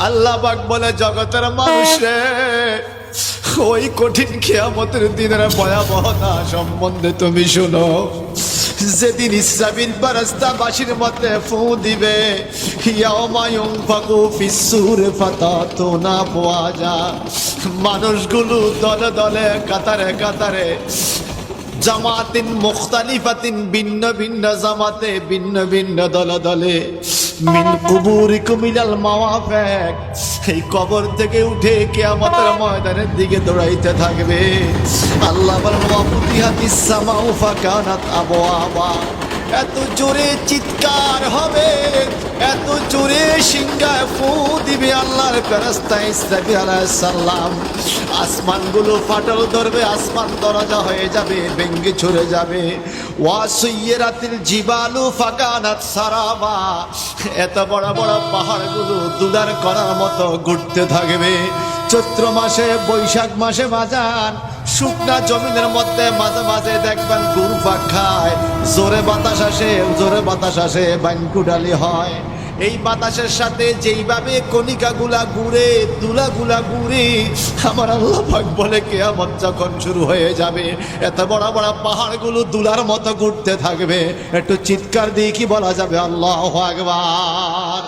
আল্লাহ পাক বলে, জগতের মানুষ রে, ওই কঠিন কিয়ামতের দিনের ভয়াবহতা সম্বন্ধে তুমি শুনো। যেদিন ইসরাফিল ফেরেশতাবাসীর মধ্যে ফু দিবে, ইয়াউমা ইউনফাকু ফিস-সূরি ফাতাতুনা আফওয়াজা, মানুষগুলো দলে দলে কাতারে কাতারে, জামাতিন মুখতালিফাতিন, ভিন্ন ভিন্ন জামাতে, ভিন্ন ভিন্ন দলে দলে, মিন কুবুরিকুম ইলাল মাওয়াফিক, এই কবর থেকে উঠে কিয়ামতের ময়দানের দিকে দৌড়াইতে থাকবে। আল্লাহ বলেন, ওয়া ফুতিহাতিস সামাউ ফাকানাত আবওয়াবা, এত জোরে চিৎকার হবে, এত জোরে সিংহায় ফু দিবে আল্লাহর ফেরেশতা ইসরাফিল আলাইহিস সালাম, আসমানগুলো ফাটল ধরবে, আসমান দরজা হয়ে যাবে, ভেঙে ছড়ে যাবে। ওয়া সুয়্যিরাতিল জিবালু ফাকানাত সারাবা, এত বড় বড় পাহাড়গুলো দুলার কণার মতো ঘুরতে থাকবে। চৈত্র মাসে, বৈশাখ মাসে বাজান, শুকনা জমিনের মধ্যে মাঝে মাঝে দেখবেন ঘুরপাক খায়, জোরে বাতাস আসে, জোরে বাতাস আসে, বানকুডালি হয়। এই বাতাসের সাথে যেইভাবে কণিকাগুলা ঘুরে, দুলাগুলা ঘুরে, আমার আল্লাহ পাক বলে কিয়ামত যখন শুরু হয়ে যাবে, এত বড় বড় পাহাড়গুলো দুলার মতো ঘুরতে থাকবে। একটু চিৎকার দিয়ে কি বলা যাবে? আল্লাহু আকবার।